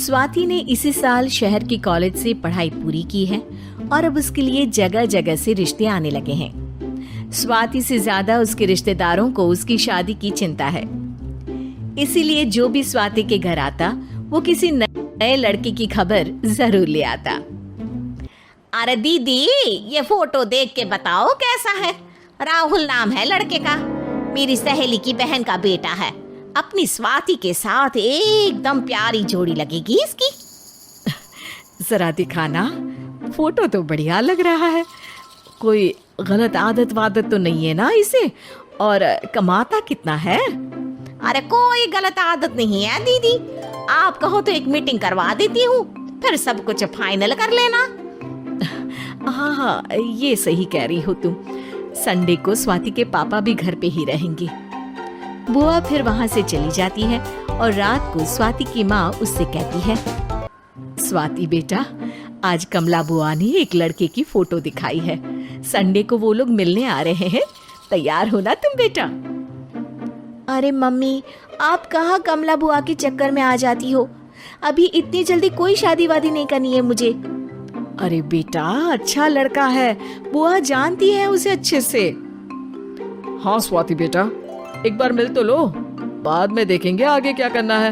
स्वाति ने इसी साल शहर के कॉलेज से पढ़ाई पूरी की है और अब उसके लिए जगह जगह से रिश्ते आने लगे हैं। स्वाति से ज्यादा उसके रिश्तेदारों को उसकी शादी की चिंता है, इसीलिए जो भी स्वाति के घर आता वो किसी नए लड़के की खबर जरूर ले आता। अरे दीदी, ये फोटो देख के बताओ कैसा है। राहुल नाम है लड़के का, मेरी सहेली की बहन का बेटा है। अपनी स्वाति के साथ एकदम प्यारी जोड़ी लगेगी इसकी। जरा दिखाना, फोटो तो बढ़िया लग रहा है। कोई गलत आदत वादत तो नहीं है ना इसे? और कमाता कितना है? अरे कोई गलत आदत नहीं है दीदी, आप कहो तो एक मीटिंग करवा देती हूँ, फिर सब कुछ फाइनल कर लेना। हाँ हाँ, ये सही कह रही हो तुम। संडे को स्वाति के पापा भी घर पे ही रहेंगे। बुआ फिर वहां से चली जाती है और रात को स्वाति की माँ उससे कहती है, स्वाति बेटा, आज कमला बुआ ने एक लड़के की फोटो दिखाई है। संडे को वो लोग मिलने आ रहे हैं, तैयार हो ना तुम बेटा? अरे मम्मी, आप कहाँ कमला बुआ के चक्कर में आ जाती हो? अभी इतनी जल्दी कोई शादी वादी नहीं करनी है मुझे। अरे बेटा, अच्छा लड़का है, बुआ जानती है उसे अच्छे से। हाँ स्वाति बेटा, एक बार मिल तो लो, बाद में देखेंगे आगे क्या करना है।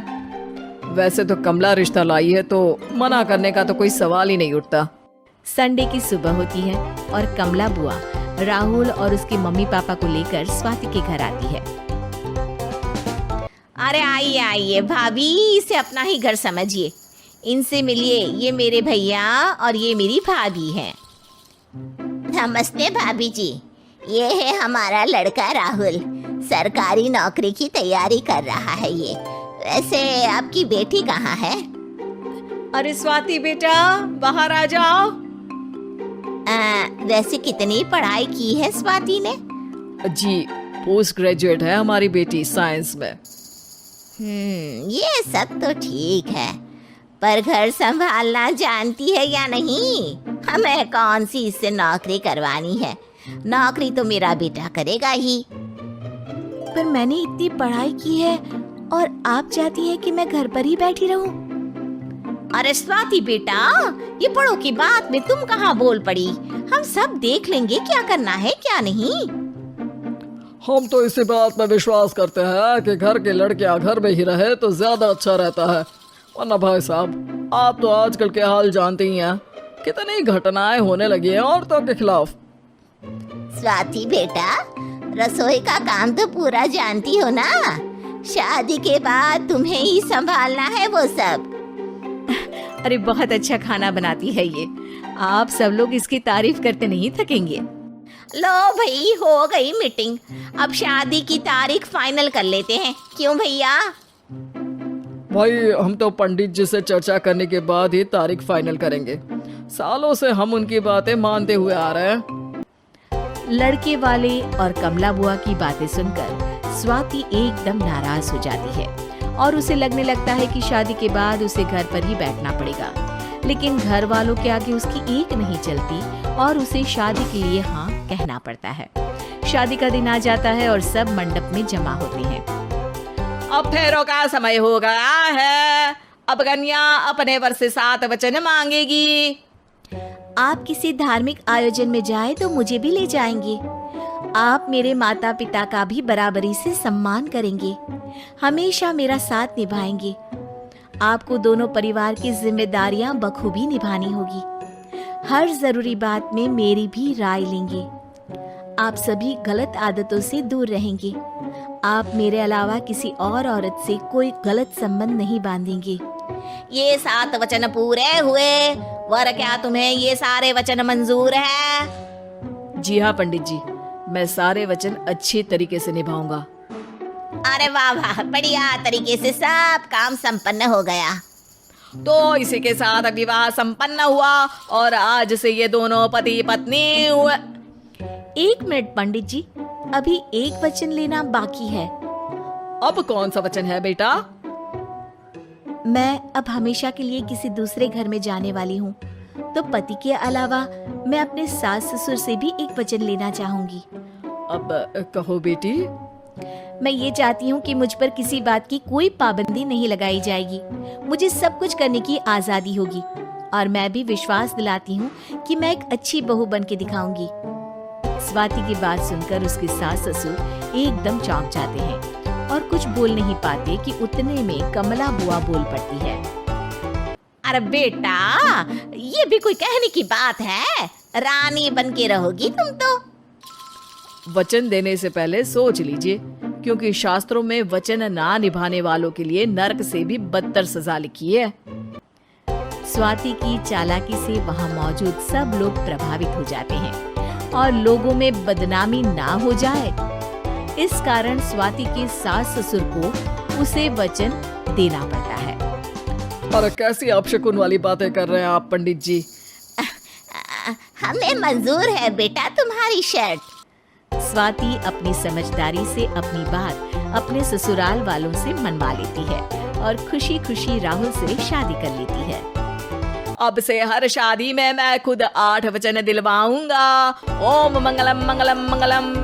वैसे तो कमला रिश्ता लाई है तो मना करने का तो कोई सवाल ही नहीं उठता। संडे की सुबह होती है और कमला बुआ राहुल और उसके मम्मी पापा को लेकर स्वाति के घर आती है। अरे आइए आइए भाभी, इसे अपना ही घर समझिए। इनसे मिलिए, ये मेरे भैया और ये मेरी भाभी हैं। नमस्ते भाभी जी, ये है हमारा लड़का राहुल, सरकारी नौकरी की तैयारी कर रहा है ये। वैसे आपकी बेटी कहाँ है? अरे स्वाति बेटा, बाहर आ जाओ। वैसे कितनी पढ़ाई की है स्वाति ने? जी, पोस्ट ग्रेजुएट है हमारी बेटी साइंस में। ये सब तो ठीक है, पर घर संभालना जानती है या नहीं? हमें कौन सी इससे नौकरी करवानी है, नौकरी तो मेरा बेटा करेगा ही। पर मैंने इतनी पढ़ाई की है और आप चाहती हैं कि मैं घर पर ही बैठी रहूं? अरे स्वाति बेटा, ये बड़ों की बात में तुम कहाँ बोल पड़ी? हम सब देख लेंगे क्या करना है क्या नहीं। हम तो इसी बात में विश्वास करते हैं कि घर के लड़के घर में ही रहे तो ज्यादा अच्छा रहता है। वरना भाई साहब, आप तो आजकल के हाल जानते ही हैं, कितनी घटनाएं होने लगी हैं औरतों के खिलाफ। स्वाति बेटा, रसोई का काम तो पूरा जानती हो ना? शादी के बाद तुम्हें ही संभालना है वो सब। अरे बहुत अच्छा खाना बनाती है ये, आप सब लोग इसकी तारीफ करते नहीं थकेंगे। लो भाई, हो गई मीटिंग, अब शादी की तारीख फाइनल कर लेते हैं, क्यों भैया? भाई, हम तो पंडित जी से चर्चा करने के बाद ही तारीख फाइनल करेंगे। सालों से हम उनकी बातें मानते हुए आ रहे हैं। लड़के वाले और कमला बुआ की बातें सुनकर स्वाति एकदम नाराज हो जाती है और उसे लगने लगता है कि शादी के बाद उसे घर पर ही बैठना पड़ेगा। लेकिन घर वालों के आगे उसकी एक नहीं चलती और उसे शादी के लिए हाँ कहना पड़ता है। शादी का दिन आ जाता है और सब मंडप में जमा होते हैं। अब फेरों का समय हो गया है, अब कन्या अपने वर से 7 वचन मांगेगी। आप किसी धार्मिक आयोजन में जाएं तो मुझे भी ले जाएंगे। आप मेरे माता पिता का भी बराबरी से सम्मान करेंगे, हमेशा मेरा साथ निभाएंगे। आपको दोनों परिवार की जिम्मेदारियां बखूबी निभानी होगी। हर जरूरी बात में मेरी भी राय लेंगे। आप सभी गलत आदतों से दूर रहेंगे। आप मेरे अलावा किसी और औरत से कोई गलत संबंध नहीं बांधेंगे। ये 7 वचन पूरे हुए, वर क्या तुम्हें ये सारे वचन मंजूर है? जी हाँ पंडित जी, मैं सारे वचन अच्छी तरीके से निभाऊंगा। अरे वाह वाह, बढ़िया तरीके से सब काम संपन्न हो गया। तो इसी के साथ विवाह संपन्न हुआ और आज से ये दोनों पति पत्नी हुए। 1 मिनट पंडित जी, अभी एक वचन लेना बाकी है। अब कौन सा वचन है बेटा? मैं अब हमेशा के लिए किसी दूसरे घर में जाने वाली हूँ, तो पति के अलावा मैं अपने सास ससुर से भी एक वचन लेना चाहूंगी। अब कहो बेटी। मैं ये चाहती हूँ कि मुझ पर किसी बात की कोई पाबंदी नहीं लगाई जाएगी। मुझे सब कुछ करने की आज़ादी होगी और मैं भी विश्वास दिलाती हूँ कि मैं एक अच्छी बहू बन के दिखाऊंगी। स्वाति की बात सुनकर उसके सास ससुर एकदम चौंक जाते हैं और कुछ बोल नहीं पाते कि उतने में कमला बुआ बोल पड़ती है। अरे बेटा, ये भी कोई कहने की बात है? रानी बन के रहोगी तुम तो। वचन देने से पहले सोच लीजिए, क्योंकि शास्त्रों में वचन ना निभाने वालों के लिए नरक से भी बदतर सजा लिखी है। स्वाति की चालाकी से वहाँ मौजूद सब लोग प्रभावित हो जाते हैं और लोगों में बदनामी ना हो जाए, इस कारण स्वाति के सास ससुर को उसे वचन देना पड़ता है। अरे कैसी अपशकुन वाली बातें कर रहे हैं आप पंडित जी। हमें मंजूर है बेटा तुम्हारी शर्त। स्वाति अपनी समझदारी से अपनी बात अपने ससुराल वालों से मनवा लेती है और खुशी खुशी राहुल से शादी कर लेती है। अब से हर शादी में मैं खुद 8 वचन दिलवाऊंगा। ओम मंगलम मंगलम मंगलम।